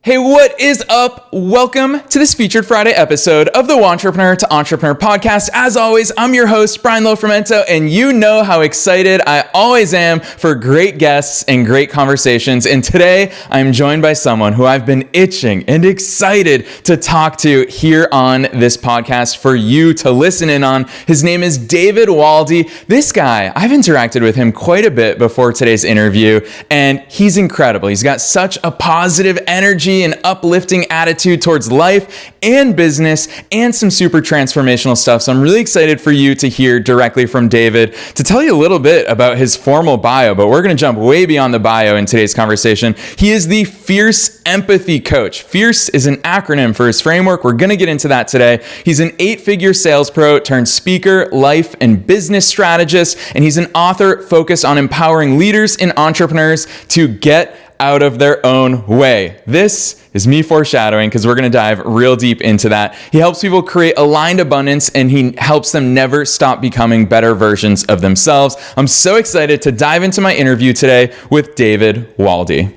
Hey, what is up? Welcome to this featured Friday episode of the Wantrepreneur to Entrepreneur podcast. As always, I'm your host, Brian Lofrumento, and you know how excited I always am for great guests and great conversations. And today, I'm joined by someone who I've been itching and excited to talk to here on this podcast for you to listen in on. His name is David Waldy. This guy, I've interacted with him quite a bit before today's interview, and he's incredible. He's got such a positive energy and uplifting attitude towards life and business and some super transformational stuff. So I'm really excited for you to hear directly from David to tell you a little bit about his formal bio, but we're going to jump way beyond the bio in today's conversation. He is the Fierce Empathy Coach. Fierce is an acronym for his framework. We're going to get into that today. He's an 8-figure sales pro turned speaker, life, and business strategist, and he's an author focused on empowering leaders and entrepreneurs to get out of their own way. This is me foreshadowing because we're going to dive real deep into that. He helps people create aligned abundance and he helps them never stop becoming better versions of themselves. I'm so excited to dive into my interview today with David Waldy.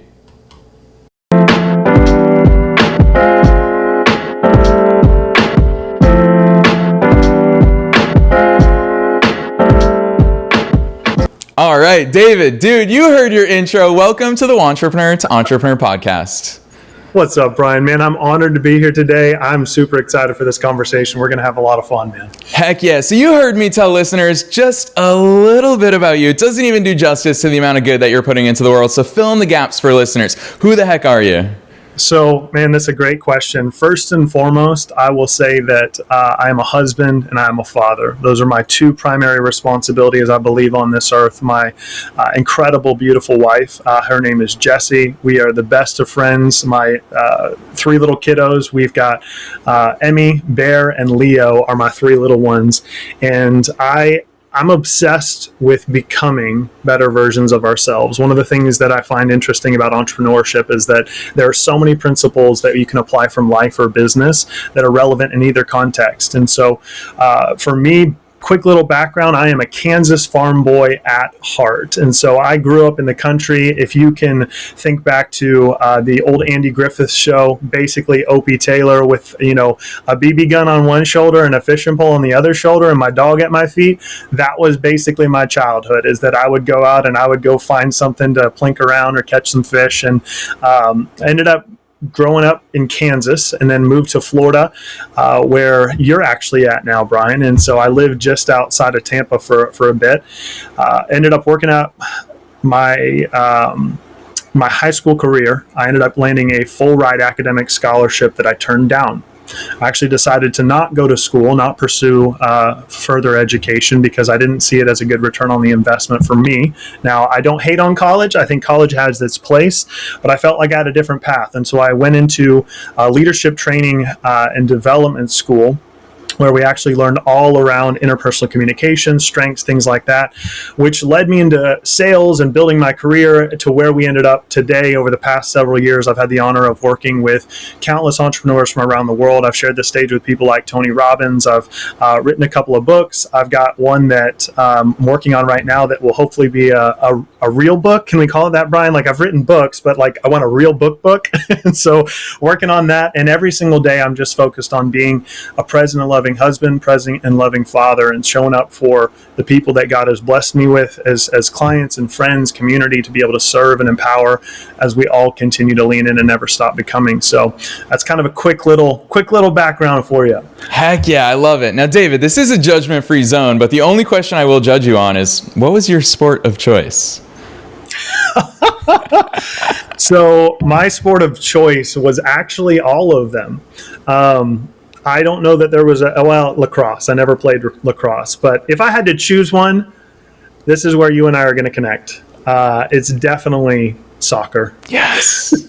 All right, David, dude, you heard your intro. Welcome to the Wantrepreneur to Entrepreneur podcast. What's up, Brian? Man, I'm honored to be here today. I'm super excited for this conversation. We're going to have a lot of fun, man. Heck yeah. So you heard me tell listeners just a little bit about you. It doesn't even do justice to the amount of good that you're putting into the world. So fill in the gaps for listeners. Who the heck are you? So, man, that's a great question. First and foremost, I will say that I am a husband and I am a father. Those are my two primary responsibilities, I believe, on this earth. My incredible, beautiful wife, her name is Jessie. We are the best of friends. My 3 little kiddos, we've got Emmy, Bear, and Leo are my 3 little ones. And I'm obsessed with becoming better versions of ourselves. One of the things that I find interesting about entrepreneurship is that there are so many principles that you can apply from life or business that are relevant in either context. And so for me, quick little background, I am a Kansas farm boy at heart. And so I grew up in the country. If you can think back to the old Andy Griffith show, basically Opie Taylor with, a BB gun on one shoulder and a fishing pole on the other shoulder and my dog at my feet, that was basically my childhood, is that I would go out and I would go find something to plink around or catch some fish. And I ended up growing up in Kansas and then moved to Florida, where you're actually at now, Brian. And so I lived just outside of Tampa for a bit. Ended up working out my high school career. I ended up landing a full ride academic scholarship that I turned down. I actually decided to not go to school, not pursue further education because I didn't see it as a good return on the investment for me. Now, I don't hate on college. I think college has its place, but I felt like I had a different path. And so I went into leadership training and development school, where we actually learned all around interpersonal communication, strengths, things like that, which led me into sales and building my career to where we ended up today. Over the past several years, I've had the honor of working with countless entrepreneurs from around the world. I've shared the stage with people like Tony Robbins. I've written a couple of books. I've got one that I'm working on right now that will hopefully be a real book. Can we call it that, Brian? Like, I've written books, but like I want a real book. And so working on that. And every single day, I'm just focused on being a present and loving husband, present and loving father, and showing up for the people that God has blessed me with as clients and friends, community, to be able to serve and empower as we all continue to lean in and never stop becoming. So that's kind of a quick little background for you. Heck yeah, I love it. Now, David, this is a judgment-free zone, but the only question I will judge you on is, what was your sport of choice? So my sport of choice was actually all of them. I don't know that there was lacrosse. I never played lacrosse, but if I had to choose one, this is where you and I are going to connect. It's definitely soccer. Yes.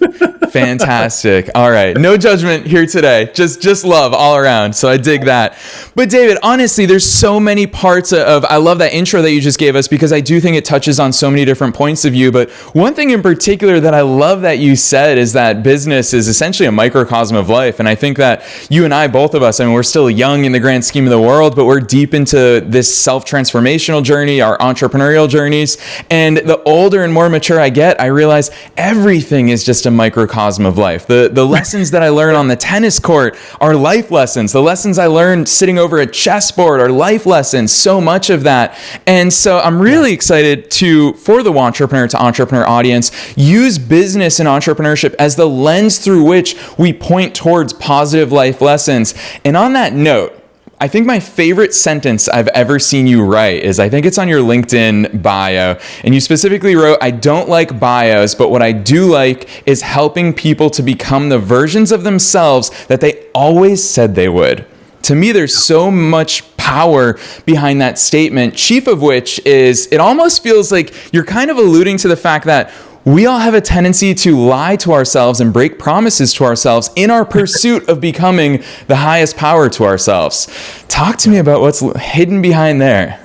Fantastic. All right. No judgment here today. Just love all around. So I dig that. But David, honestly, there's so many parts of, I love that intro that you just gave us because I do think it touches on so many different points of view. But one thing in particular that I love that you said is that business is essentially a microcosm of life. And I think that you and I, both of us, I mean, we're still young in the grand scheme of the world, but we're deep into this self-transformational journey, our entrepreneurial journeys. And the older and more mature I get, I realize everything is just a microcosm microcosm of life. The lessons that I learn on the tennis court are life lessons. The lessons I learned sitting over a chessboard are life lessons, so much of that. And so I'm really excited for the Wantrepreneur to Entrepreneur audience, use business and entrepreneurship as the lens through which we point towards positive life lessons. And on that note, I think my favorite sentence I've ever seen you write is, I think it's on your LinkedIn bio, and you specifically wrote, "I don't like bios, but what I do like is helping people to become the versions of themselves that they always said they would." To me, there's so much power behind that statement, chief of which is, it almost feels like you're kind of alluding to the fact that we all have a tendency to lie to ourselves and break promises to ourselves in our pursuit of becoming the highest power to ourselves. Talk to me about what's hidden behind there.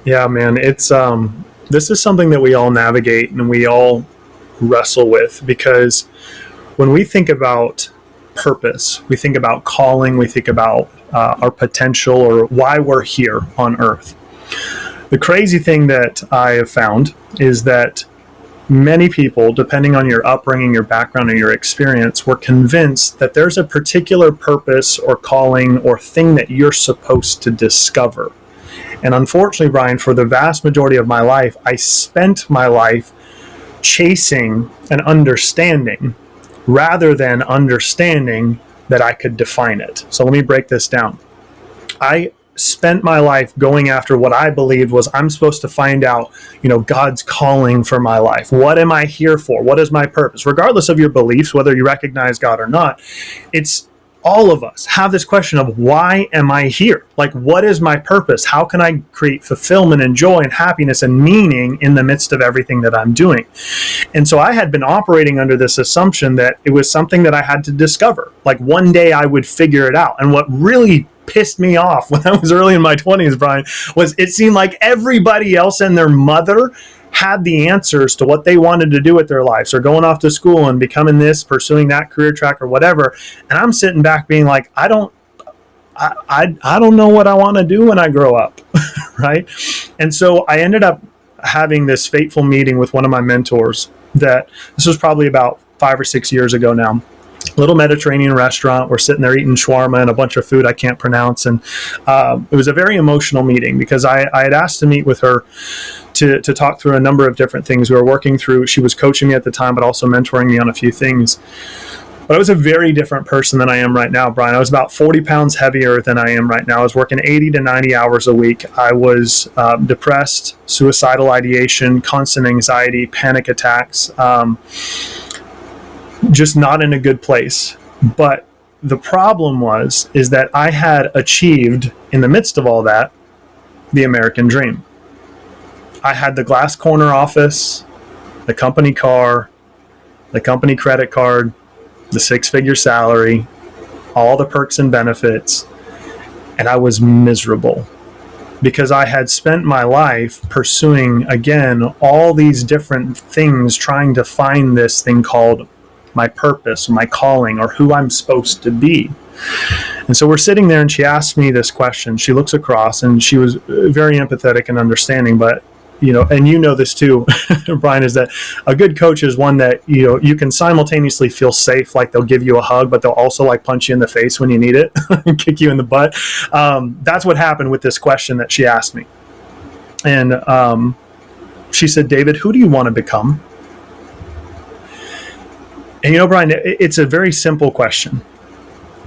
Yeah, man, it's this is something that we all navigate and we all wrestle with, because when we think about purpose, we think about calling, we think about our potential or why we're here on earth. The crazy thing that I have found is that many people, depending on your upbringing, your background, and your experience, were convinced that there's a particular purpose or calling or thing that you're supposed to discover. And unfortunately, Brian, for the vast majority of my life, I spent my life chasing an understanding rather than understanding that I could define it. So let me break this down. I spent my life going after what I believed was, I'm supposed to find out, God's calling for my life. What am I here for? What is my purpose? Regardless of your beliefs, whether you recognize God or not, it's all of us have this question of, why am I here? Like, what is my purpose? How can I create fulfillment and joy and happiness and meaning in the midst of everything that I'm doing? And so I had been operating under this assumption that it was something that I had to discover. Like, one day I would figure it out. And what really pissed me off when I was early in my 20s, Brian, was it seemed like everybody else and their mother had the answers to what they wanted to do with their lives, or going off to school and becoming this, pursuing that career track or whatever. And I'm sitting back being like, I don't know what I want to do when I grow up. Right. And so I ended up having this fateful meeting with one of my mentors, that this was probably about 5 or 6 years ago now. Little Mediterranean restaurant. We're sitting there eating shawarma and a bunch of food I can't pronounce. And it was a very emotional meeting, because I had asked to meet with her to talk through a number of different things we were working through. She was coaching me at the time, but also mentoring me on a few things. But I was a very different person than I am right now, Brian. I was about 40 pounds heavier than I am right now. I was working 80 to 90 hours a week. I was depressed, suicidal ideation, constant anxiety, panic attacks, just not in a good place. But the problem is that I had achieved, in the midst of all that, the American dream. I had the glass corner office, the company car, the company credit card, the 6-figure salary, all the perks and benefits, and I was miserable, because I had spent my life pursuing, again, all these different things, trying to find this thing called my purpose, my calling, or who I'm supposed to be. And so we're sitting there, and she asked me this question. She looks across, and she was very empathetic and understanding, but and this too, Brian, is that a good coach is one that, you can simultaneously feel safe, like they'll give you a hug, but they'll also like punch you in the face when you need it and kick you in the butt. That's what happened with this question that she asked me. And she said, "David, who do you want to become?" And Brian, it's a very simple question,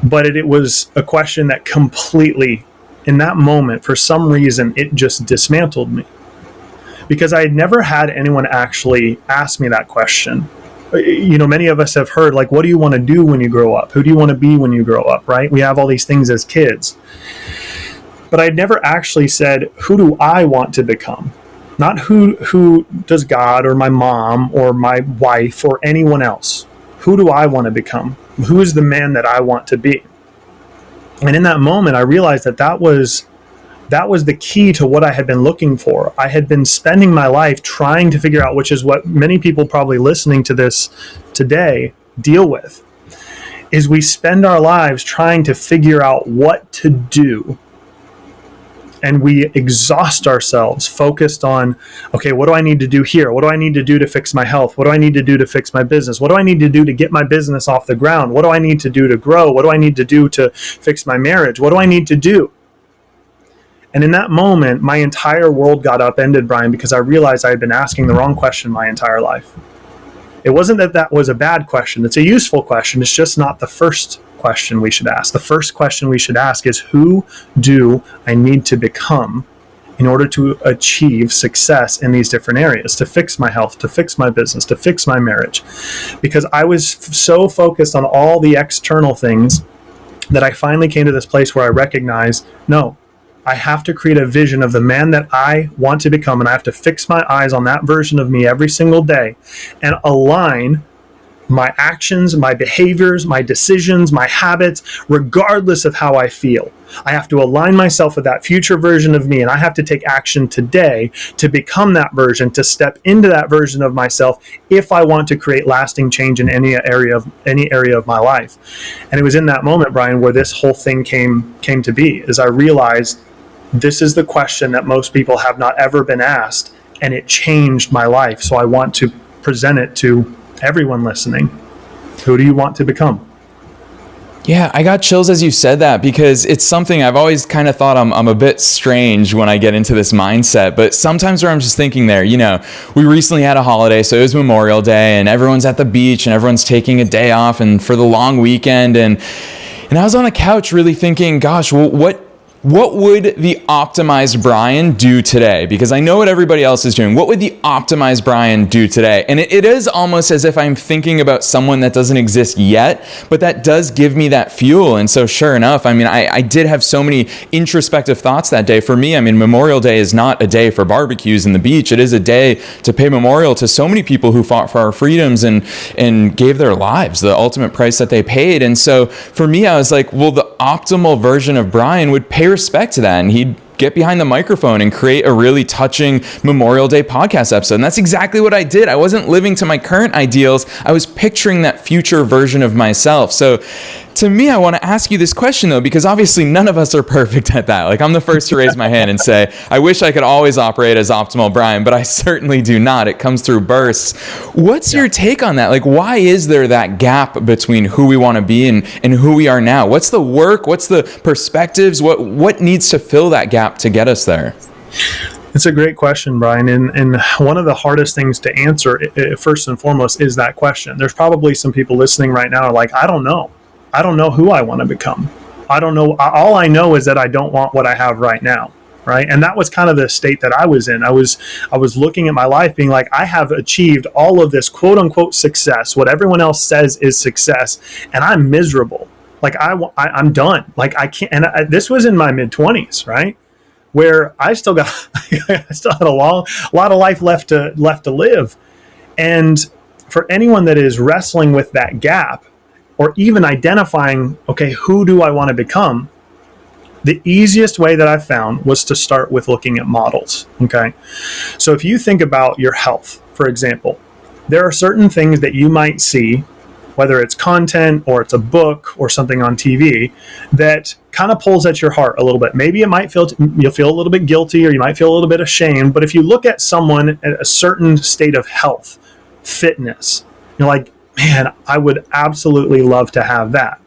but it was a question that completely, in that moment, for some reason, it just dismantled me. Because I had never had anyone actually ask me that question. Many of us have heard, like, what do you want to do when you grow up? Who do you want to be when you grow up, right? We have all these things as kids. But I'd never actually said, who do I want to become? Not who does God or my mom or my wife or anyone else. Who do I want to become? Who is the man that I want to be? And in that moment, I realized that was the key to what I had been looking for. I had been spending my life trying to figure out, which is what many people probably listening to this today deal with, is we spend our lives trying to figure out what to do. and we exhaust ourselves focused on, okay, what do I need to do here? What do I need to do to fix my health? What do I need to do to fix my business? What do I need to do to get my business off the ground? What do I need to do to grow? What do I need to do to fix my marriage? What do I need to do? And in that moment, my entire world got upended, Brian, because I realized I had been asking the wrong question my entire life. It wasn't that that was a bad question. It's a useful question. It's just not the first question we should ask. The first question we should ask is, who do I need to become in order to achieve success in these different areas, to fix my health, to fix my business, to fix my marriage? Because I was so focused on all the external things that I finally came to this place where I recognized, no, I have to create a vision of the man that I want to become, and I have to fix my eyes on that version of me every single day and align my actions, my behaviors, my decisions, my habits, regardless of how I feel. I have to align myself with that future version of me, and I have to take action today to become that version, to step into that version of myself if I want to create lasting change in any area of my life. And it was in that moment, Brian, where this whole thing came to be, as I realized this is the question that most people have not ever been asked, and it changed my life. So I want to present it to everyone listening. Who do you want to become? Yeah, I got chills as you said that, because it's something I've always kind of thought I'm a bit strange when I get into this mindset. But sometimes where I'm just thinking there, we recently had a holiday, so it was Memorial Day, and everyone's at the beach and everyone's taking a day off and for the long weekend. And I was on the couch really thinking, gosh, well, what would the optimized Brian do today? Because I know what everybody else is doing. What would the optimized Brian do today? And it is almost as if I'm thinking about someone that doesn't exist yet, but that does give me that fuel. And so sure enough, I did have so many introspective thoughts that day. For me, Memorial Day is not a day for barbecues and the beach. It is a day to pay memorial to so many people who fought for our freedoms and gave their lives, the ultimate price that they paid. And so for me, I was like, well, the optimal version of Brian would pay respect to that, and he'd get behind the microphone and create a really touching Memorial Day podcast episode. And that's exactly what I did. I wasn't living to my current ideals. I was picturing that future version of myself. So to me, I want to ask you this question though, because obviously none of us are perfect at that. Like, I'm the first to raise my hand and say, I wish I could always operate as optimal Brian, but I certainly do not. It comes through bursts. What's your take on that? Like, why is there that gap between who we want to be and who we are now? What's the work? What's the perspectives? What needs to fill that gap to get us there? It's a great question, Brian. And one of the hardest things to answer, first and foremost, is that question. There's probably some people listening right now are like, I don't know. I don't know who I want to become. I don't know. All I know is that I don't want what I have right now. Right. And that was kind of the state that I was in. I was looking at my life being like, I have achieved all of this quote unquote success, what everyone else says is success, and I'm miserable. Like I'm done. Like I can't. And this was in my mid-20s, right? Where I still had a lot of life left to live. And for anyone that is wrestling with that gap, or even identifying, okay, who do I want to become? The easiest way that I found was to start with looking at models, okay? So if you think about your health, for example, there are certain things that you might see, whether it's content or it's a book or something on TV, that kind of pulls at your heart a little bit. Maybe you'll feel a little bit guilty, or you might feel a little bit ashamed, but if you look at someone at a certain state of health, fitness, you're like, man, I would absolutely love to have that.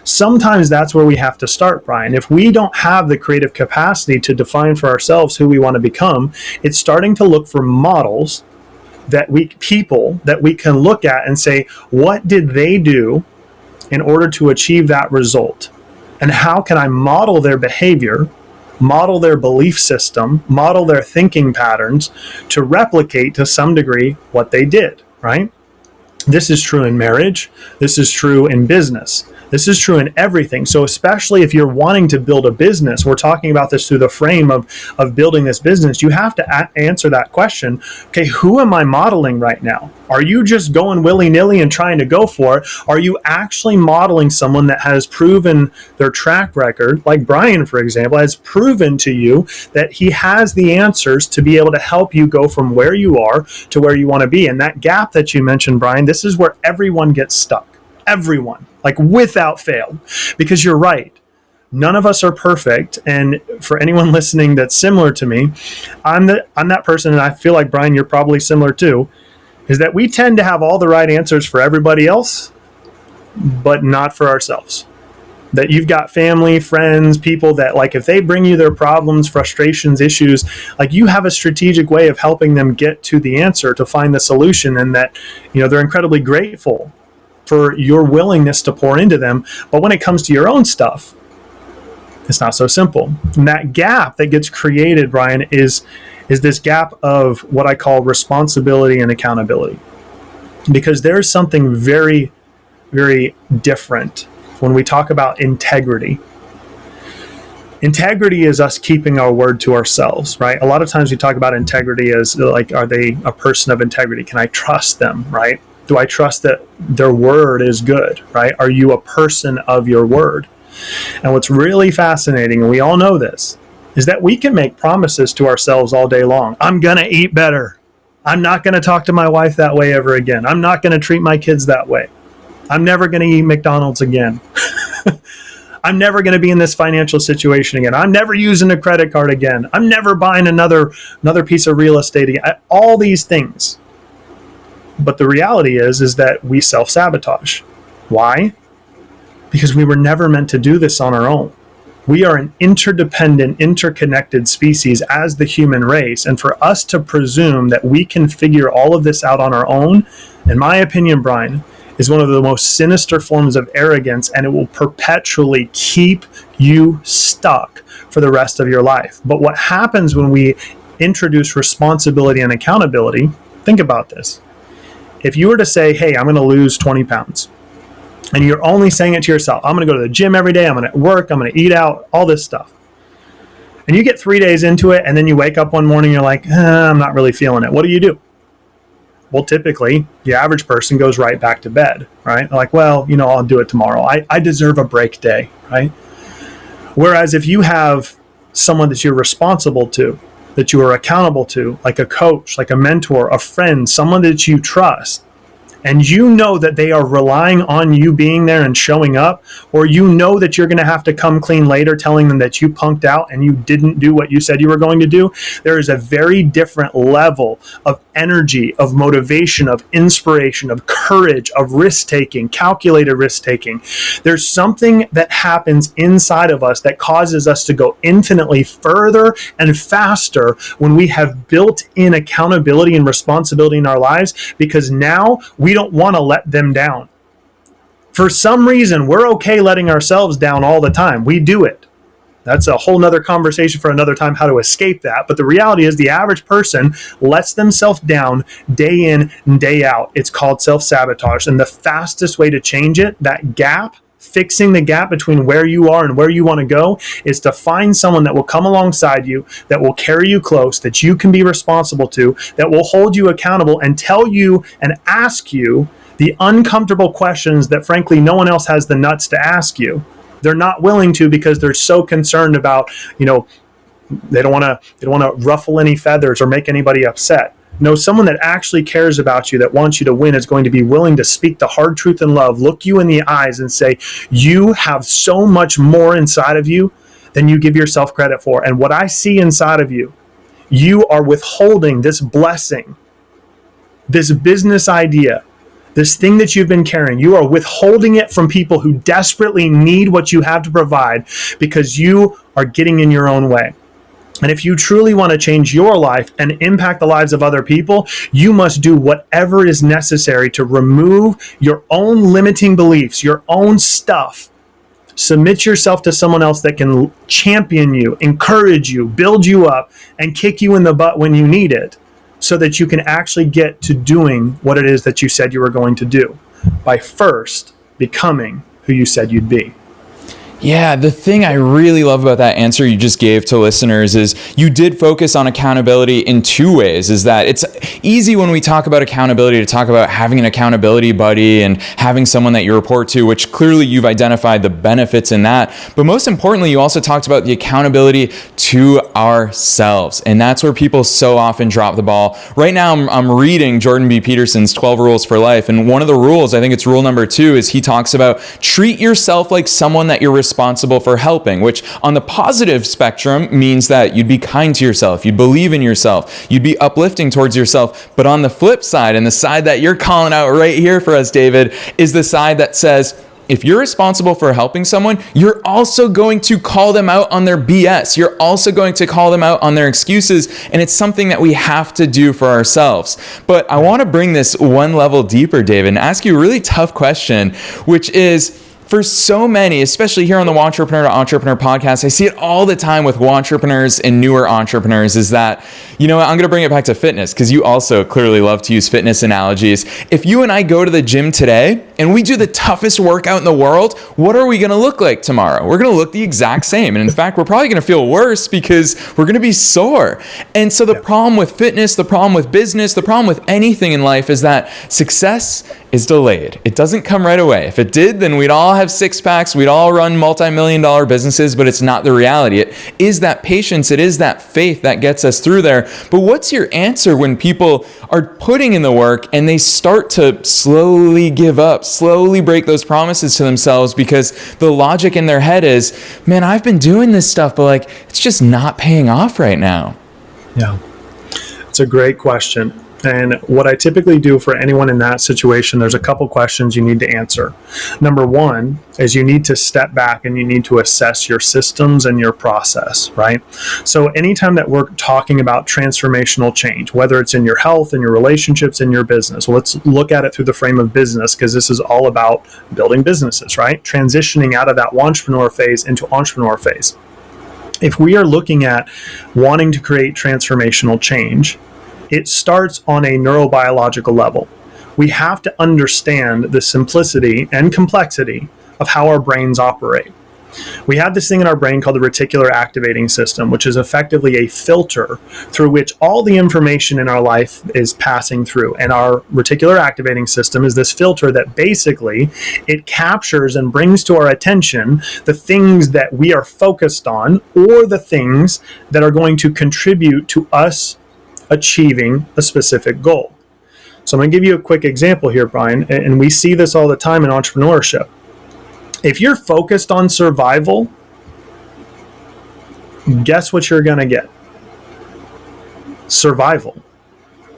Sometimes that's where we have to start, Brian. If we don't have the creative capacity to define for ourselves who we want to become, it's starting to look for models people that we can look at and say, what did they do in order to achieve that result? And how can I model their behavior, model their belief system, model their thinking patterns to replicate to some degree what they did, right? This is true in marriage. This is true in business. This is true in everything. So especially if you're wanting to build a business, we're talking about this through the frame of building this business, you have to answer that question. Okay, who am I modeling right now? Are you just going willy-nilly and trying to go for it? Are you actually modeling someone that has proven their track record, like Brian, for example, has proven to you that he has the answers to be able to help you go from where you are to where you want to be? And that gap that you mentioned, Brian, this is where everyone gets stuck. Everyone, like without fail, because you're right. None of us are perfect. And for anyone listening that's similar to me, I'm that person, and I feel like, Brian, you're probably similar too, is that we tend to have all the right answers for everybody else, but not for ourselves. That you've got family, friends, people that, like, if they bring you their problems, frustrations, issues, like, you have a strategic way of helping them get to the answer, to find the solution, and that, they're incredibly grateful for your willingness to pour into them. But when it comes to your own stuff, it's not so simple. And that gap that gets created, Brian, is this gap of what I call responsibility and accountability. Because there's something very, very different when we talk about integrity. Integrity is us keeping our word to ourselves, right? A lot of times we talk about integrity as like, are they a person of integrity? Can I trust them, right? Do I trust that their word is good, right? Are you a person of your word? And what's really fascinating, and we all know this, is that we can make promises to ourselves all day long. I'm going to eat better. I'm not going to talk to my wife that way ever again. I'm not going to treat my kids that way. I'm never going to eat McDonald's again. I'm never going to be in this financial situation again. I'm never using a credit card again. I'm never buying another piece of real estate again. All these things. But the reality is that we self-sabotage. Why? Because we were never meant to do this on our own. We are an interdependent, interconnected species as the human race. And for us to presume that we can figure all of this out on our own, in my opinion, Brian, is one of the most sinister forms of arrogance, and it will perpetually keep you stuck for the rest of your life. But what happens when we introduce responsibility and accountability, think about this. If you were to say, hey, I'm going to lose 20 pounds, and you're only saying it to yourself, I'm going to go to the gym every day, I'm going to work, I'm going to eat out, all this stuff. And you get 3 days into it, and then you wake up one morning, you're like, I'm not really feeling it. What do? Well, typically, the average person goes right back to bed, right? Like, well, I'll do it tomorrow. I deserve a break day, right? Whereas if you have someone that you're responsible to, that you are accountable to, like a coach, like a mentor, a friend, someone that you trust, and you know that they are relying on you being there and showing up, or you know that you're going to have to come clean later telling them that you punked out and you didn't do what you said you were going to do, there is a very different level of energy, of motivation, of inspiration, of courage, of risk-taking, calculated risk-taking. There's something that happens inside of us that causes us to go infinitely further and faster when we have built-in accountability and responsibility in our lives, because now we don't want to let them down. For some reason, we're okay letting ourselves down all the time. We do it. That's a whole nother conversation for another time, how to escape that. But the reality is the average person lets themselves down day in and day out. It's called self-sabotage. And the fastest way to change it, that gap, fixing the gap between where you are and where you want to go, is to find someone that will come alongside you, that will carry you close, that you can be responsible to, that will hold you accountable and tell you and ask you the uncomfortable questions that, frankly, no one else has the nuts to ask you. They're not willing to because they're so concerned about, they don't want to ruffle any feathers or make anybody upset. No, someone that actually cares about you, that wants you to win, is going to be willing to speak the hard truth in love, look you in the eyes and say, you have so much more inside of you than you give yourself credit for. And what I see inside of you, you are withholding this blessing, this business idea, this thing that you've been carrying. You are withholding it from people who desperately need what you have to provide because you are getting in your own way. And if you truly want to change your life and impact the lives of other people, you must do whatever is necessary to remove your own limiting beliefs, your own stuff. Submit yourself to someone else that can champion you, encourage you, build you up, and kick you in the butt when you need it, so that you can actually get to doing what it is that you said you were going to do by first becoming who you said you'd be. Yeah, the thing I really love about that answer you just gave to listeners is you did focus on accountability in two ways. Is that it's easy when we talk about accountability to talk about having an accountability buddy and having someone that you report to, which clearly you've identified the benefits in that. But most importantly, you also talked about the accountability to ourselves. And that's where people so often drop the ball. Right now, I'm reading Jordan B. Peterson's 12 Rules for Life. And one of the rules, I think it's rule number 2, is he talks about treat yourself like someone that you're responsible for helping, which on the positive spectrum means that you'd be kind to yourself, you'd believe in yourself, you'd be uplifting towards yourself. But on the flip side, and the side that you're calling out right here for us, David, is the side that says, if you're responsible for helping someone, you're also going to call them out on their BS. You're also going to call them out on their excuses. And it's something that we have to do for ourselves. But I want to bring this one level deeper, David, and ask you a really tough question, which is, for so many, especially here on the Wantrepreneur to Entrepreneur podcast, I see it all the time with wantrepreneurs and newer entrepreneurs, is that, you know what, I'm going to bring it back to fitness, because you also clearly love to use fitness analogies. If you and I go to the gym today and we do the toughest workout in the world, what are we going to look like tomorrow? We're going to look the exact same. And in fact, we're probably going to feel worse because we're going to be sore. And so the problem with fitness, the problem with business, the problem with anything in life is that success is delayed. It doesn't come right away. If it did, then we'd all have six packs, we'd all run multi-million-dollar businesses, but it's not the reality. It is that patience, it is that faith that gets us through there. But what's your answer when people are putting in the work and they start to slowly give up, slowly break those promises to themselves because the logic in their head is, man, I've been doing this stuff, but like, it's just not paying off right now? Yeah, it's a great question. And what I typically do for anyone in that situation, there's a couple questions you need to answer. Number one is you need to step back and you need to assess your systems and your process, right? So anytime that we're talking about transformational change, whether it's in your health, in your relationships, in your business, let's look at it through the frame of business, because this is all about building businesses, right? Transitioning out of that wantrepreneur phase into entrepreneur phase. If we are looking at wanting to create transformational change, it starts on a neurobiological level. We have to understand the simplicity and complexity of how our brains operate. We have this thing in our brain called the reticular activating system, which is effectively a filter through which all the information in our life is passing through. And our reticular activating system is this filter that basically it captures and brings to our attention the things that we are focused on, or the things that are going to contribute to us achieving a specific goal. So I'm going to give you a quick example here, Brian, and we see this all the time in entrepreneurship. If you're focused on survival, guess what you're going to get? Survival.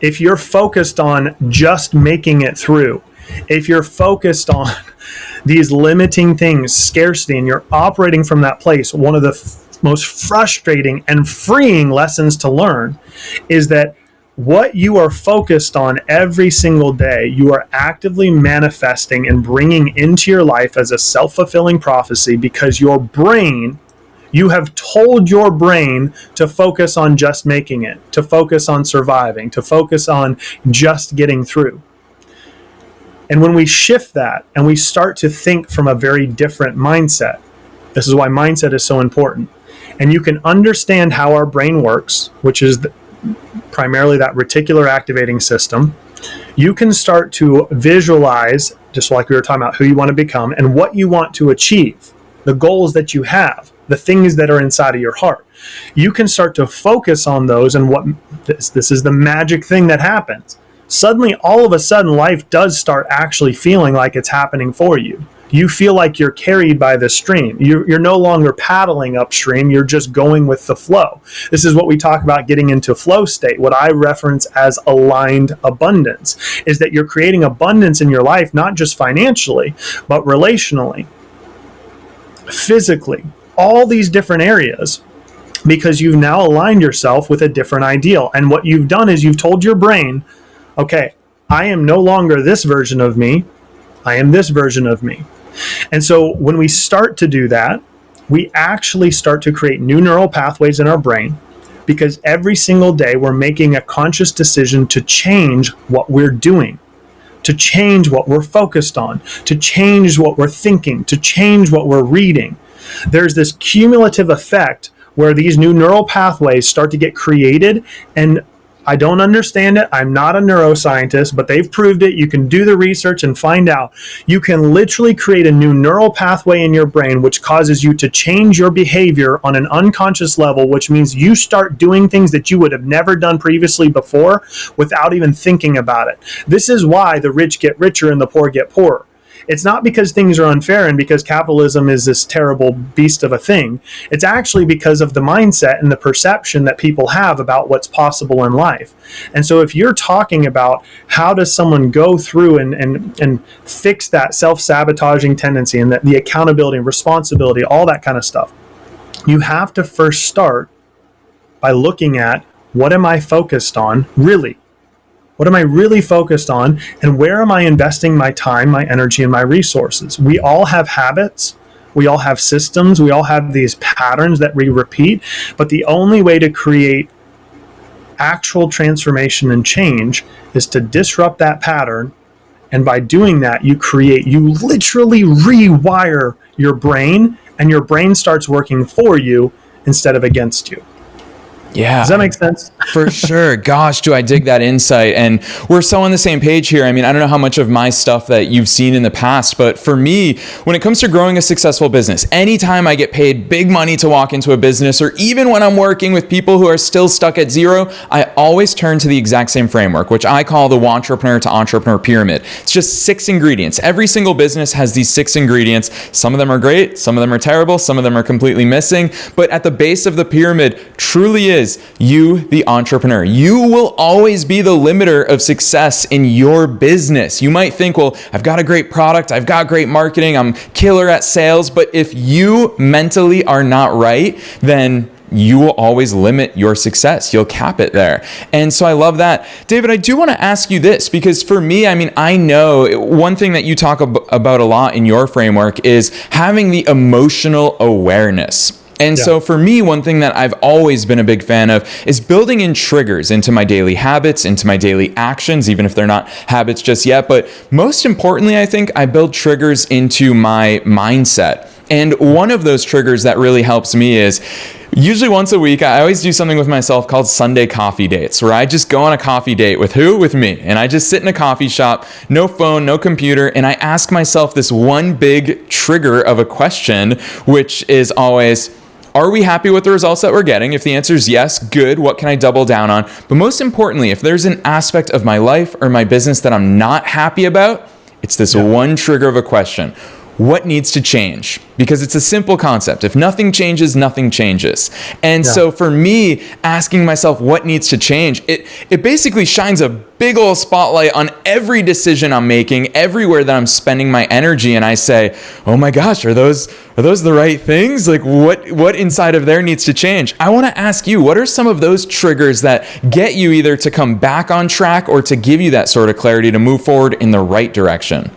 If you're focused on just making it through, if you're focused on these limiting things, scarcity, and you're operating from that place, one of the most frustrating and freeing lessons to learn is that what you are focused on every single day, you are actively manifesting and bringing into your life as a self-fulfilling prophecy, because your brain, you have told your brain to focus on just making it, to focus on surviving, to focus on just getting through. And when we shift that and we start to think from a very different mindset, this is why mindset is so important. And you can understand how our brain works, which is primarily that reticular activating system. You can start to visualize, just like we were talking about, who you want to become and what you want to achieve, the goals that you have, the things that are inside of your heart. You can start to focus on those, and what this is the magic thing that happens. Suddenly, all of a sudden, life does start actually feeling like it's happening for you. You feel like you're carried by the stream. You're no longer paddling upstream. You're just going with the flow. This is what we talk about getting into flow state. What I reference as aligned abundance is that you're creating abundance in your life, not just financially, but relationally, physically, all these different areas, because you've now aligned yourself with a different ideal. And what you've done is you've told your brain, okay, I am no longer this version of me. I am this version of me. And so when we start to do that, we actually start to create new neural pathways in our brain, because every single day we're making a conscious decision to change what we're doing, to change what we're focused on, to change what we're thinking, to change what we're reading. There's this cumulative effect where these new neural pathways start to get created, and I don't understand it. I'm not a neuroscientist, but they've proved it. You can do the research and find out. You can literally create a new neural pathway in your brain, which causes you to change your behavior on an unconscious level, which means you start doing things that you would have never done previously before without even thinking about it. This is why the rich get richer and the poor get poorer. it's not because things are unfair and because capitalism is this terrible beast of a thing. It's actually because of the mindset and the perception that people have about what's possible in life. And so if you're talking about how does someone go through and fix that self-sabotaging tendency and the accountability and responsibility, all that kind of stuff, you have to first start by looking at, what am I focused on really? What am I really focused on? And where am I investing my time, my energy, and my resources? We all have habits. We all have systems. We all have these patterns that we repeat. But the only way to create actual transformation and change is to disrupt that pattern. And by doing that, you literally rewire your brain, and your brain starts working for you instead of against you. Yeah. Does that make sense? For sure. Gosh, do I dig that insight. And we're so on the same page here. I mean, I don't know how much of my stuff that you've seen in the past, but for me, when it comes to growing a successful business, anytime I get paid big money to walk into a business, or even when I'm working with people who are still stuck at zero, I always turn to the exact same framework, which I call the Wantrepreneur to Entrepreneur pyramid. It's just 6 ingredients. Every single business has these 6 ingredients. Some of them are great. Some of them are terrible. Some of them are completely missing. But at the base of the pyramid truly is you, the entrepreneur. You will always be the limiter of success in your business. You might think, well, I've got a great product, I've got great marketing, I'm killer at sales, but if you mentally are not right, then you will always limit your success. You'll cap it there. And so I love that. David, I do want to ask you this, because for me, I mean, I know one thing that you talk about a lot in your framework is having the emotional awareness. And so for me, one thing that I've always been a big fan of is building in triggers into my daily habits, into my daily actions, even if they're not habits just yet. But most importantly, I think I build triggers into my mindset. And one of those triggers that really helps me is usually once a week, I always do something with myself called Sunday coffee dates, where I just go on a coffee date with who? With me. And I just sit in a coffee shop, no phone, no computer, and I ask myself this one big trigger of a question, which is always, are we happy with the results that we're getting? If the answer is yes, good. What can I double down on? But most importantly, if there's an aspect of my life or my business that I'm not happy about, it's this one trigger of a question. What needs to change? Because it's a simple concept. If nothing changes, nothing changes. And so for me, asking myself what needs to change, it basically shines a big old spotlight on every decision I'm making, everywhere that I'm spending my energy. And I say, oh my gosh, are those the right things? Like what inside of there needs to change? I want to ask you, what are some of those triggers that get you either to come back on track or to give you that sort of clarity to move forward in the right direction?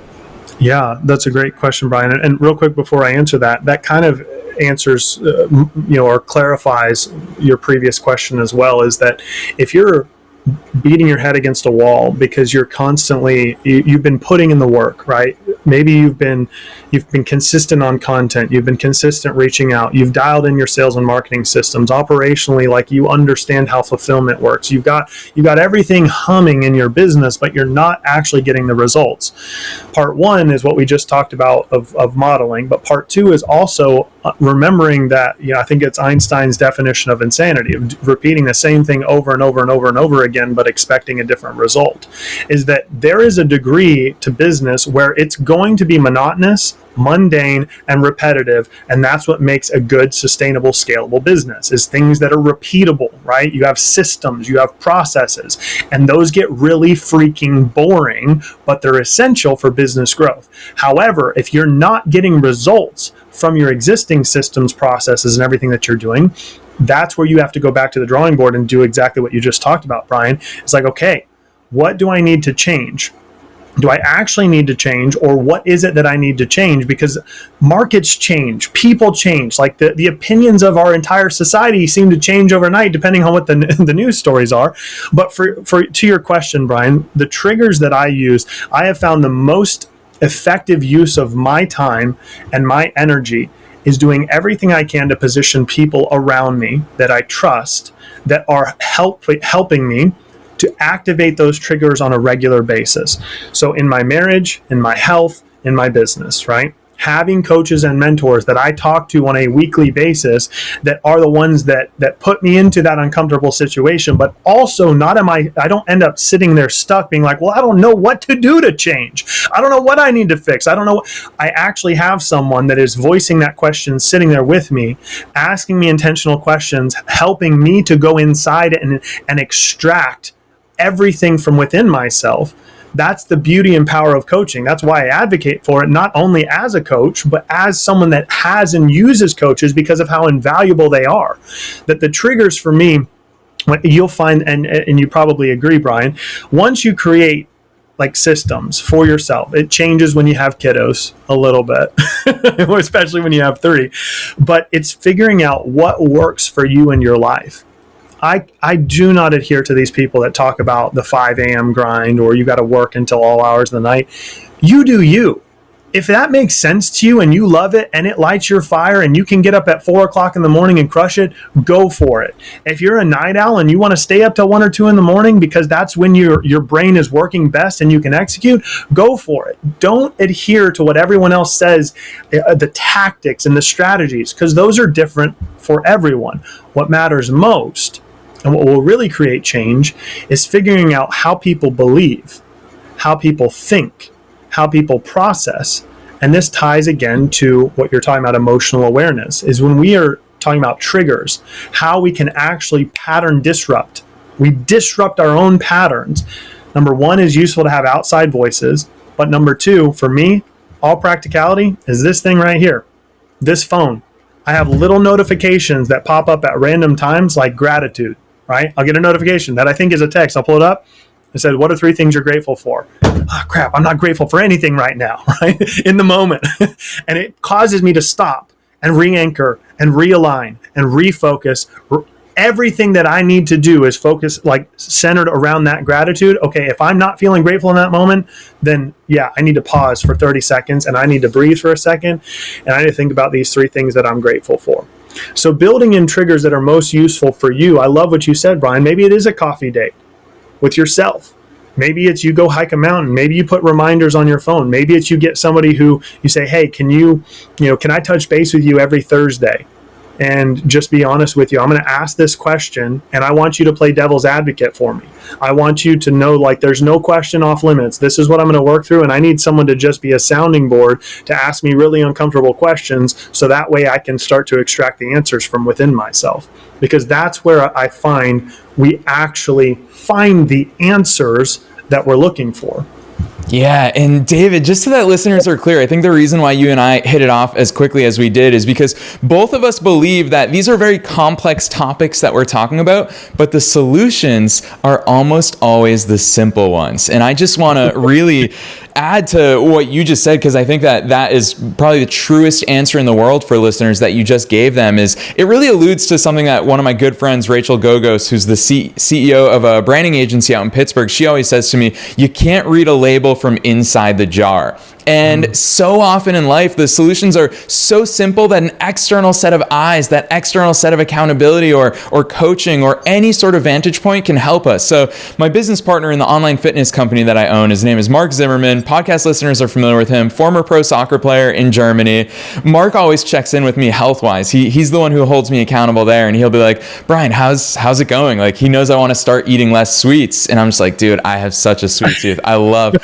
Yeah, that's a great question, Brian. And real quick before I answer that kind of answers, or clarifies your previous question as well, is that if you're beating your head against a wall because you're constantly, you've been putting in the work, right? Maybe you've been consistent on content, you've been consistent reaching out, you've dialed in your sales and marketing systems operationally, like you understand how fulfillment works, you've got everything humming in your business, but you're not actually getting the results. Part 1 is what we just talked about of modeling, but part 2 is also remembering that, I think it's Einstein's definition of insanity, of repeating the same thing over and over and over and over again, but expecting a different result, is that there is a degree to business where it's going to be monotonous, mundane, and repetitive, and that's what makes a good, sustainable, scalable business, is things that are repeatable, right? You have systems, you have processes, and those get really freaking boring, but they're essential for business growth. However, if you're not getting results from your existing systems, processes, and everything that you're doing, that's where you have to go back to the drawing board and do exactly what you just talked about, Brian. It's like, okay, what do I need to change? Do I actually need to change, or what is it that I need to change? Because markets change, people change, like the opinions of our entire society seem to change overnight depending on what the news stories are. But for to your question, Brian, the triggers that I use, I have found the most effective use of my time and my energy is doing everything I can to position people around me that I trust, that are helping me to activate those triggers on a regular basis. So in my marriage, in my health, in my business, right? having coaches and mentors that I talk to on a weekly basis that are the ones that put me into that uncomfortable situation, but also I don't end up sitting there stuck being like, well, I don't know what to do to change. I don't know what I need to fix. I don't know. I actually have someone that is voicing that question, sitting there with me, asking me intentional questions, helping me to go inside and extract everything from within myself. That's the beauty and power of coaching. That's why I advocate for it, not only as a coach, but as someone that has and uses coaches because of how invaluable they are. That the triggers for me, what you'll find, and you probably agree, Brian, once you create like systems for yourself, it changes when you have kiddos a little bit, especially when you have 3, but it's figuring out what works for you in your life. I do not adhere to these people that talk about the 5 a.m. grind or you got to work until all hours of the night. You do you. If that makes sense to you and you love it and it lights your fire and you can get up at 4 o'clock in the morning and crush it, go for it. If you're a night owl and you want to stay up till 1 or 2 in the morning because that's when your brain is working best and you can execute, go for it. Don't adhere to what everyone else says, the tactics and the strategies, because those are different for everyone. What matters most and what will really create change is figuring out how people believe, how people think, how people process. And this ties again to what you're talking about, emotional awareness, is when we are talking about triggers, how we can actually pattern disrupt. We disrupt our own patterns. Number 1 is useful to have outside voices. But number 2, for me, all practicality is this thing right here, this phone. I have little notifications that pop up at random times like gratitude, right? I'll get a notification that I think is a text. I'll pull it up. I said, what are 3 things you're grateful for? Oh, crap, I'm not grateful for anything right now, right? In the moment. And it causes me to stop and re-anchor and realign and refocus. Everything that I need to do is focus, like centered around that gratitude. Okay, if I'm not feeling grateful in that moment, then yeah, I need to pause for 30 seconds and I need to breathe for a second. And I need to think about these 3 things that I'm grateful for. So building in triggers that are most useful for you. I love what you said, Brian. Maybe it is a coffee date with yourself. Maybe it's you go hike a mountain. Maybe you put reminders on your phone. Maybe it's you get somebody who you say, hey, can I touch base with you every Thursday? And just be honest with you. I'm going to ask this question and I want you to play devil's advocate for me. I want you to know, like, there's no question off limits. This is what I'm going to work through. And I need someone to just be a sounding board to ask me really uncomfortable questions. So that way I can start to extract the answers from within myself, because that's where I find we actually find the answers that we're looking for. Yeah. And David, just so that listeners are clear, I think the reason why you and I hit it off as quickly as we did is because both of us believe that these are very complex topics that we're talking about, but the solutions are almost always the simple ones. And I just want to really add to what you just said, because I think that is probably the truest answer in the world for listeners that you just gave them. Is it really alludes to something that one of my good friends, Rachel Gogos, who's the CEO of a branding agency out in Pittsburgh, she always says to me, you can't read a label from inside the jar. And so often in life, the solutions are so simple that an external set of eyes, that external set of accountability or coaching or any sort of vantage point can help us. So my business partner in the online fitness company that I own, his name is Mark Zimmerman. Podcast listeners are familiar with him, former pro soccer player in Germany. Mark always checks in with me health-wise. He's the one who holds me accountable there. And he'll be like, Brian, how's it going? Like, he knows I want to start eating less sweets. And I'm just like, dude, I have such a sweet tooth. I love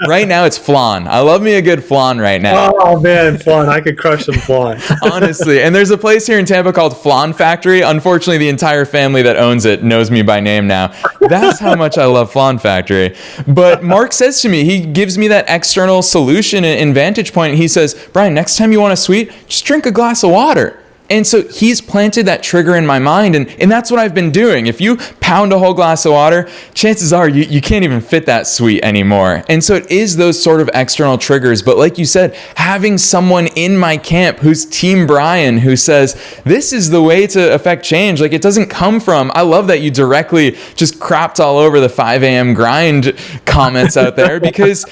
right now it's flan. I love me a good flan right now. Oh man, flan. I could crush some flan. Honestly. And there's a place here in Tampa called Flan Factory. Unfortunately, the entire family that owns it knows me by name now. That's how much I love Flan Factory. But Mark says to me, he gives me that external solution and vantage point. He says, Brian, next time you want a sweet, just drink a glass of water. And so he's planted that trigger in my mind, and that's what I've been doing. If you pound a whole glass of water, chances are you can't even fit that sweet anymore. And so it is those sort of external triggers. But like you said, having someone in my camp who's Team Brian, who says, this is the way to affect change. Like, it doesn't come from, I love that you directly just crapped all over the 5 a.m. grind comments out there, because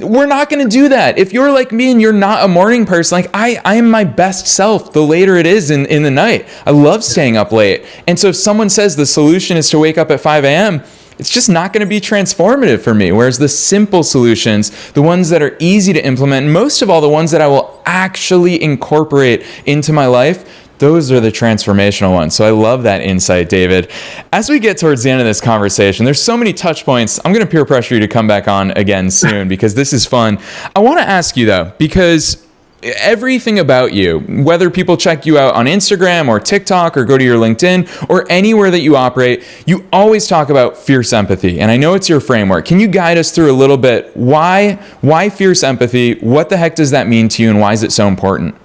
we're not going to do that. If you're like me and you're not a morning person, like I am my best self the later it is in the night. I love staying up late. And so if someone says the solution is to wake up at 5 a.m., it's just not going to be transformative for me. Whereas the simple solutions, the ones that are easy to implement, and most of all, the ones that I will actually incorporate into my life, those are the transformational ones. So I love that insight, David. As we get towards the end of this conversation, there's so many touch points. I'm going to peer pressure you to come back on again soon because this is fun. I want to ask you though, because everything about you, whether people check you out on Instagram or TikTok or go to your LinkedIn or anywhere that you operate, you always talk about fierce empathy. And I know it's your framework. Can you guide us through a little bit why fierce empathy? What the heck does that mean to you and why is it so important?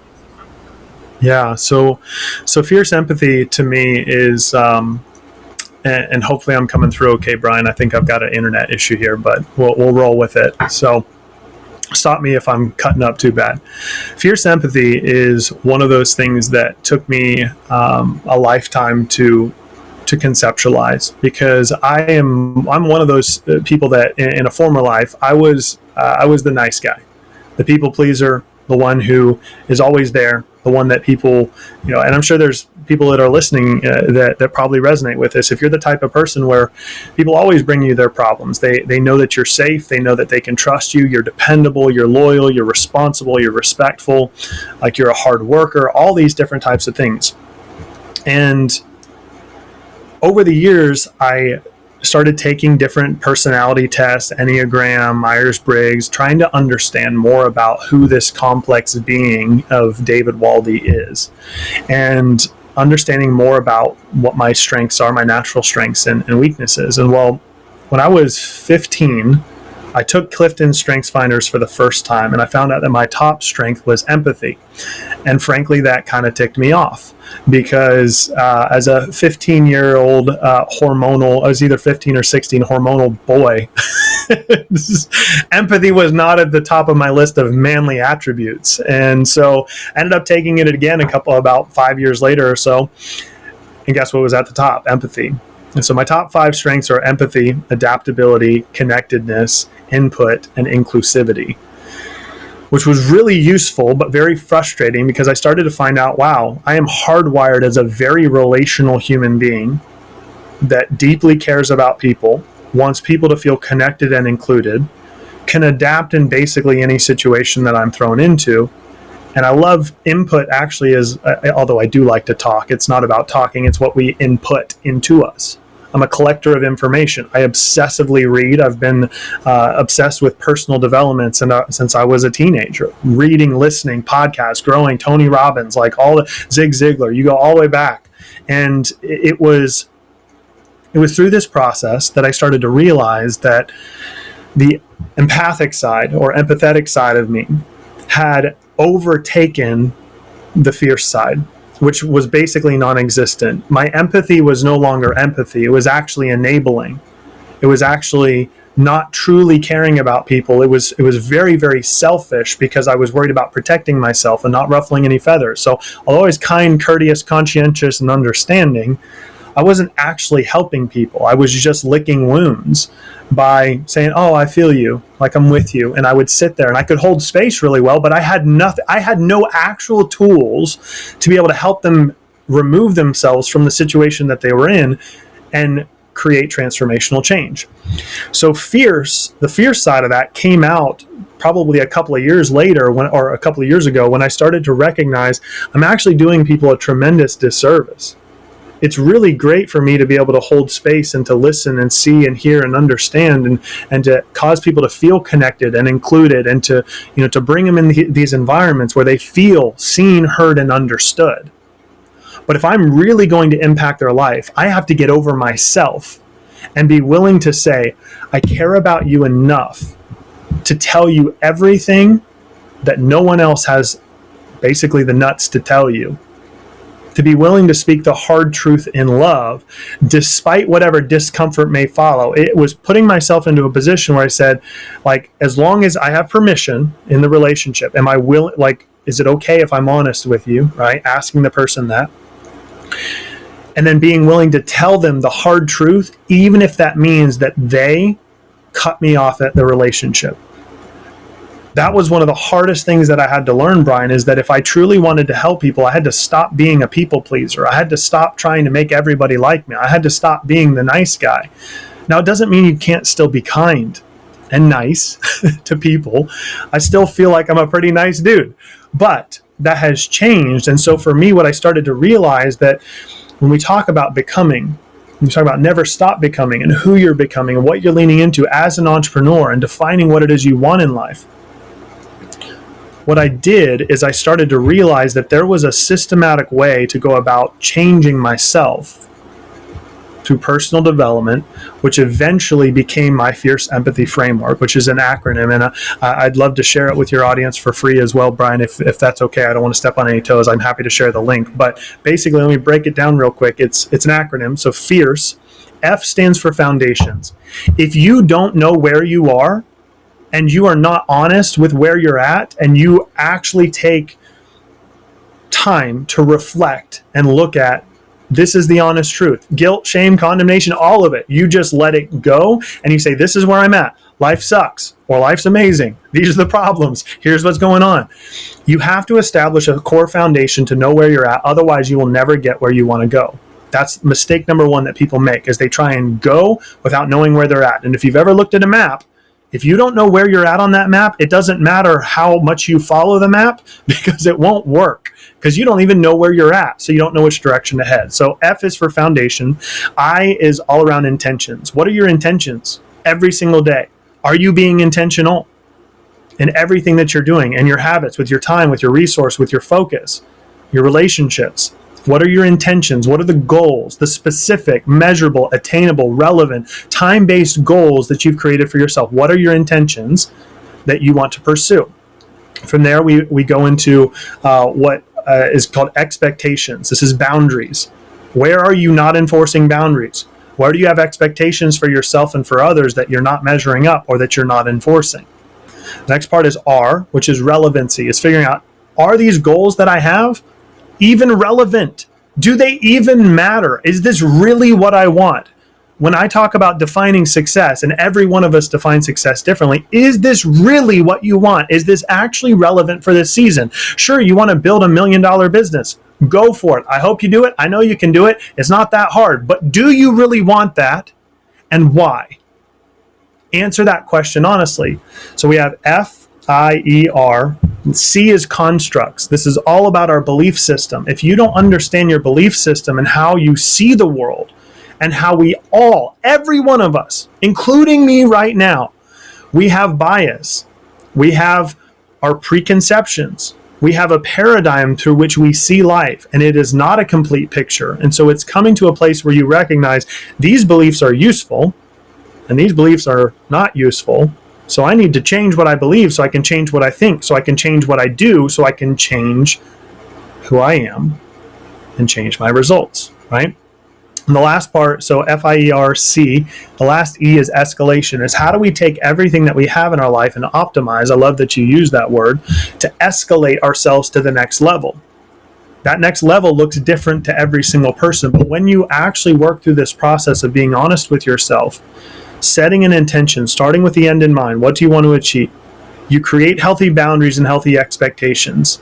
Yeah, so fierce empathy to me is, and hopefully I'm coming through okay, Brian. I think I've got an internet issue here, but we'll roll with it. So stop me if I'm cutting up too bad. Fierce empathy is one of those things that took me a lifetime to conceptualize, because I'm one of those people that in a former life I was the nice guy, the people pleaser, the one who is always there, the one that people, and I'm sure there's people that are listening that probably resonate with this. If you're the type of person where people always bring you their problems, they know that you're safe, they know that they can trust you, you're dependable, you're loyal, you're responsible, you're respectful, like you're a hard worker, all these different types of things. And over the years, I started taking different personality tests, Enneagram, Myers-Briggs, trying to understand more about who this complex being of David Waldy is, and understanding more about what my strengths are, my natural strengths and weaknesses. And well, when I was 15, I took Clifton Strengths Finders for the first time, and I found out that my top strength was empathy. And frankly, that kind of ticked me off, because as a 15-year-old hormonal, I was either 15 or 16 hormonal boy, empathy was not at the top of my list of manly attributes. And so I ended up taking it again about 5 years later or so. And guess what was at the top? Empathy. And so my top 5 strengths are empathy, adaptability, connectedness, input, and inclusivity, which was really useful, but very frustrating, because I started to find out, wow, I am hardwired as a very relational human being that deeply cares about people, wants people to feel connected and included, can adapt in basically any situation that I'm thrown into. And I love input actually although I do like to talk, it's not about talking, it's what we input into us. I'm a collector of information. I obsessively read. I've been obsessed with personal development since I was a teenager. Reading, listening, podcasts, growing, Tony Robbins, like all the Zig Ziglar. You go all the way back. And it was through this process that I started to realize that the empathic side or empathetic side of me had overtaken the fierce side, which was basically non-existent. My empathy was no longer empathy. It was actually enabling. It was actually not truly caring about people. It was very, very selfish, because I was worried about protecting myself and not ruffling any feathers. So although I was kind, courteous, conscientious, and understanding, I wasn't actually helping people. I was just licking wounds by saying, oh, I feel you, like I'm with you. And I would sit there and I could hold space really well, but I had nothing. I had no actual tools to be able to help them remove themselves from the situation that they were in and create transformational change. So the fierce side of that came out probably a couple of years later, or a couple of years ago, when I started to recognize I'm actually doing people a tremendous disservice. It's really great for me to be able to hold space and to listen and see and hear and understand and to cause people to feel connected and included, and to bring them in these environments where they feel seen, heard, and understood. But if I'm really going to impact their life, I have to get over myself and be willing to say, I care about you enough to tell you everything that no one else has basically the nuts to tell you. To be willing to speak the hard truth in love, despite whatever discomfort may follow. It was putting myself into a position where I said, like, as long as I have permission in the relationship, am I willing, like, is it okay if I'm honest with you, right? Asking the person that. And then being willing to tell them the hard truth, even if that means that they cut me off at the relationship. That was one of the hardest things that I had to learn, Brian, is that if I truly wanted to help people, I had to stop being a people pleaser. I had to stop trying to make everybody like me. I had to stop being the nice guy. Now, it doesn't mean you can't still be kind and nice to people. I still feel like I'm a pretty nice dude. But that has changed. And so for me, what I started to realize that when we talk about becoming, we talk about never stop becoming and who you're becoming and what you're leaning into as an entrepreneur and defining what it is you want in life. What I did is I started to realize that there was a systematic way to go about changing myself through personal development, which eventually became my Fierce Empathy Framework, which is an acronym. And I'd love to share it with your audience for free as well, Brian, if that's okay. I don't want to step on any toes. I'm happy to share the link. But basically, let me break it down real quick. It's an acronym. So Fierce, F stands for foundations. If you don't know where you are and you are not honest with where you're at, and you actually take time to reflect and look at, this is the honest truth. Guilt, shame, condemnation, all of it. You just let it go and you say, this is where I'm at. Life sucks or life's amazing. These are the problems. Here's what's going on. You have to establish a core foundation to know where you're at. Otherwise, you will never get where you want to go. That's mistake number one that people make, is they try and go without knowing where they're at. And if you've ever looked at a map, if you don't know where you're at on that map, it doesn't matter how much you follow the map, because it won't work, because you don't even know where you're at. So you don't know which direction to head. So F is for foundation. I is all around intentions. What are your intentions every single day? Are you being intentional in everything that you're doing, and your habits, with your time, with your resource, with your focus, your relationships? What are your intentions? What are the goals, the specific, measurable, attainable, relevant, time-based goals that you've created for yourself? What are your intentions that you want to pursue? From there, we go into what is called expectations. This is boundaries. Where are you not enforcing boundaries? Where do you have expectations for yourself and for others that you're not measuring up or that you're not enforcing? The next part is R, which is relevancy. It's figuring out, are these goals that I have even relevant? Do they even matter? Is this really what I want? When I talk about defining success, and every one of us defines success differently, is this really what you want? Is this actually relevant for this season? Sure, you want to build $1 million business. Go for it. I hope you do it. I know you can do it. It's not that hard. But do you really want that? And why? Answer that question honestly. So we have FIER. C is constructs. This is all about our belief system. If you don't understand your belief system and how you see the world, and how we all, every one of us, including me right now, we have bias. We have our preconceptions. We have a paradigm through which we see life, and it is not a complete picture. And so it's coming to a place where you recognize these beliefs are useful and these beliefs are not useful. So I need to change what I believe so I can change what I think, so I can change what I do, so I can change who I am and change my results, right? And the last part, so FIERC, the last E is escalation, is how do we take everything that we have in our life and optimize, I love that you use that word, to escalate ourselves to the next level. That next level looks different to every single person, but when you actually work through this process of being honest with yourself, setting an intention, starting with the end in mind, what do you want to achieve? You create healthy boundaries and healthy expectations.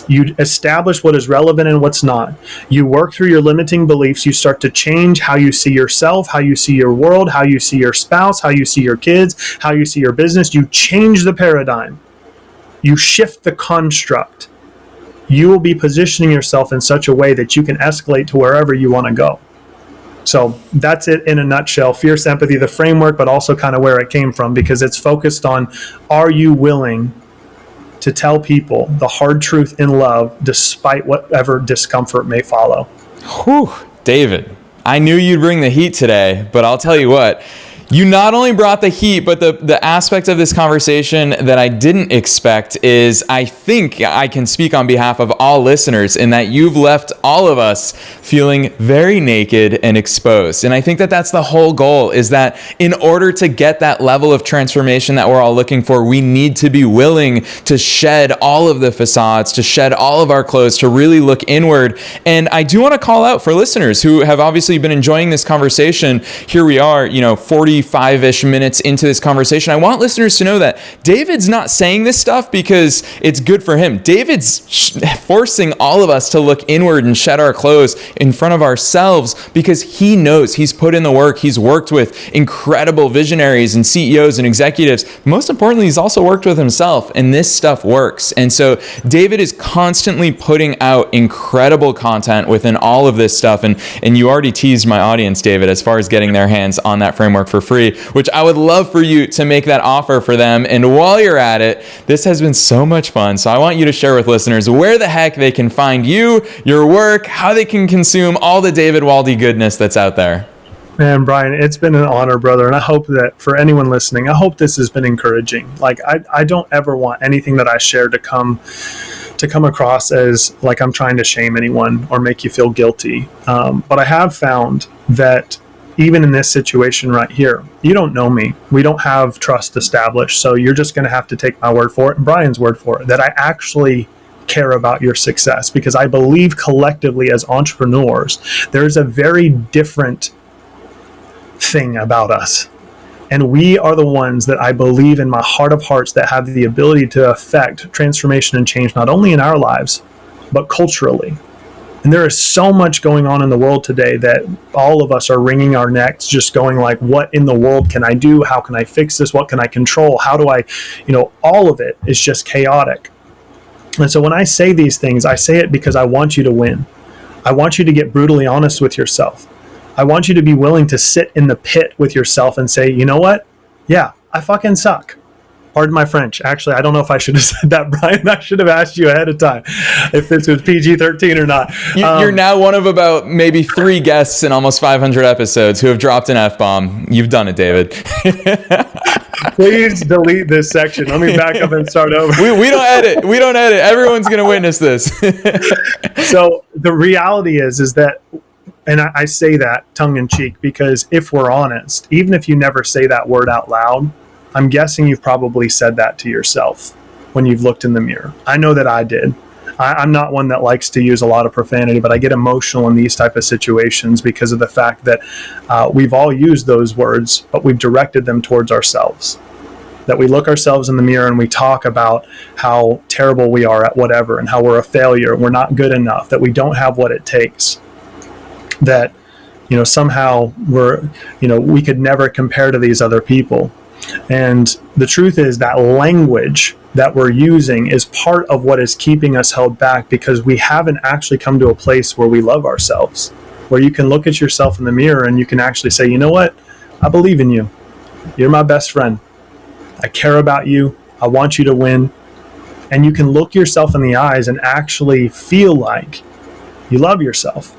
You establish what is relevant and what's not. You work through your limiting beliefs. You start to change how you see yourself, how you see your world, how you see your spouse, how you see your kids, how you see your business. You change the paradigm. You shift the construct. You will be positioning yourself in such a way that you can escalate to wherever you want to go. So that's it in a nutshell. Fierce Empathy, the framework, but also kind of where it came from, because it's focused on, are you willing to tell people the hard truth in love despite whatever discomfort may follow? Whew, David, I knew you'd bring the heat today, but I'll tell you what, you not only brought the heat, but the aspect of this conversation that I didn't expect is, I think I can speak on behalf of all listeners in that you've left all of us feeling very naked and exposed. And I think that that's the whole goal, is that in order to get that level of transformation that we're all looking for, we need to be willing to shed all of the facades, to shed all of our clothes, to really look inward. And I do want to call out for listeners who have obviously been enjoying this conversation. Here we are, 40, 45-ish minutes into this conversation, I want listeners to know that David's not saying this stuff because it's good for him. David's forcing all of us to look inward and shed our clothes in front of ourselves because he knows, he's put in the work. He's worked with incredible visionaries and CEOs and executives. Most importantly, he's also worked with himself, and this stuff works. And so David is constantly putting out incredible content within all of this stuff. And you already teased my audience, David, as far as getting their hands on that framework for free, which I would love for you to make that offer for them. And while you're at it, this has been so much fun. So I want you to share with listeners where the heck they can find you, your work, how they can consume all the David Waldy goodness that's out there. Man, Brian, it's been an honor, brother. And I hope that for anyone listening, I hope this has been encouraging. Like, I don't ever want anything that I share to come across as like I'm trying to shame anyone or make you feel guilty. But I have found that even in this situation right here, you don't know me. We don't have trust established. So you're just going to have to take my word for it and Brian's word for it, that I actually care about your success, because I believe collectively as entrepreneurs, there's a very different thing about us. And we are the ones that I believe in my heart of hearts that have the ability to affect transformation and change, not only in our lives, but culturally. And there is so much going on in the world today that all of us are wringing our necks, just going like, what in the world can I do? How can I fix this? What can I control? How do I, all of it is just chaotic. And so when I say these things, I say it because I want you to win. I want you to get brutally honest with yourself. I want you to be willing to sit in the pit with yourself and say, you know what? Yeah, I fucking suck. Pardon my French. Actually, I don't know if I should have said that, Brian. I should have asked you ahead of time if this was PG-13 or not. You're now one of about maybe 3 guests in almost 500 episodes who have dropped an F-bomb. You've done it, David. Please delete this section. Let me back up and start over. We don't edit. We don't edit. Everyone's going to witness this. So the reality is that, and I say that tongue in cheek, because if we're honest, even if you never say that word out loud, I'm guessing you've probably said that to yourself when you've looked in the mirror. I know that I did. I'm not one that likes to use a lot of profanity, but I get emotional in these type of situations because of the fact that we've all used those words, but we've directed them towards ourselves. That we look ourselves in the mirror and we talk about how terrible we are at whatever and how we're a failure, we're not good enough, that we don't have what it takes. That, somehow we could never compare to these other people. And the truth is that language that we're using is part of what is keeping us held back, because we haven't actually come to a place where we love ourselves, where you can look at yourself in the mirror and you can actually say, you know what? I believe in you. You're my best friend. I care about you. I want you to win. And you can look yourself in the eyes and actually feel like you love yourself.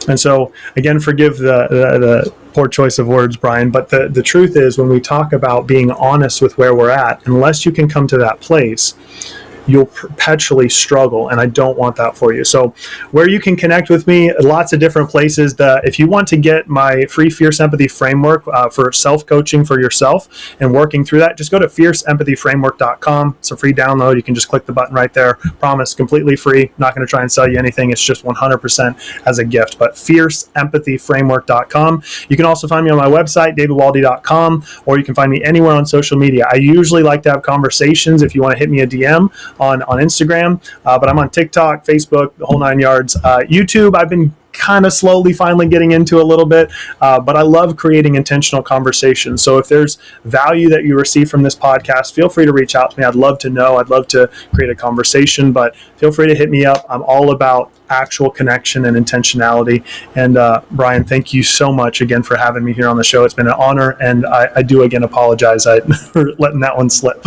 And so, again, forgive the poor choice of words, Brian, but the truth is, when we talk about being honest with where we're at, unless you can come to that place, you'll perpetually struggle, and I don't want that for you. So where you can connect with me, lots of different places. If you want to get my free Fierce Empathy Framework for self-coaching for yourself and working through that, just go to fierceempathyframework.com. It's a free download. You can just click the button right there. Promise, completely free. Not going to try and sell you anything. It's just 100% as a gift. But fierceempathyframework.com. You can also find me on my website, davidwaldy.com, or you can find me anywhere on social media. I usually like to have conversations if you want to hit me a DM on Instagram, but I'm on TikTok, Facebook, the whole 9 yards. YouTube, I've been kind of slowly finally getting into a little bit, but I love creating intentional conversations. So if there's value that you receive from this podcast, feel free to reach out to me. I'd love to know. I'd love to create a conversation, but feel free to hit me up. I'm all about actual connection and intentionality. And Brian, thank you so much again for having me here on the show. It's been an honor, and I do again apologize for letting that one slip.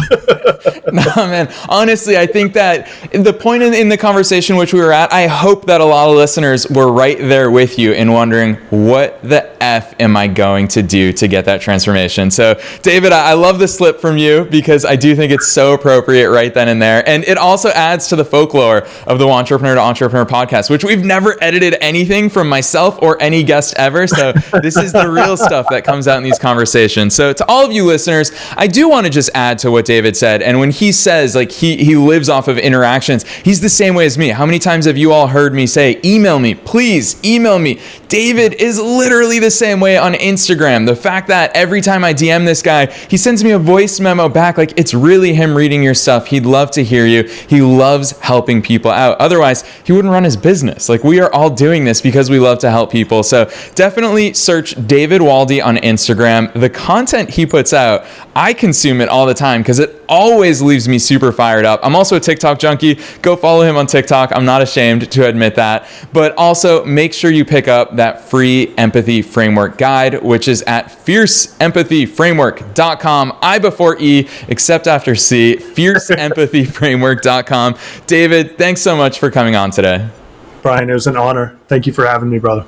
No, man. Honestly, I think that the point in the conversation which we were at, I hope that a lot of listeners were right there with you and wondering, what the F am I going to do to get that transformation? So, David, I love the slip from you, because I do think it's so appropriate right then and there. And it also adds to the folklore of the Wantrepreneur to Entrepreneur podcast, which we've never edited anything from myself or any guest ever. So this is the real stuff that comes out in these conversations. So to all of you listeners, I do want to just add to what David said. And when he says like he lives off of interactions, he's the same way as me. How many times have you all heard me say, email me, please email me, David is literally the same way on Instagram. The fact that every time I DM this guy, he sends me a voice memo back like it's really him reading your stuff. He'd love to hear you. He loves helping people out. Otherwise, he wouldn't run his business. Like, we are all doing this because we love to help people. So definitely search David Waldy on Instagram. The content he puts out, I consume it all the time because it always leaves me super fired up. I'm also a TikTok junkie. Go follow him on TikTok. I'm not ashamed to admit that. But also make sure you pick up that free empathy framework guide, which is at fierceempathyframework.com. I before E, except after C, fierceempathyframework.com. David, thanks so much for coming on today. Brian, it was an honor. Thank you for having me, brother.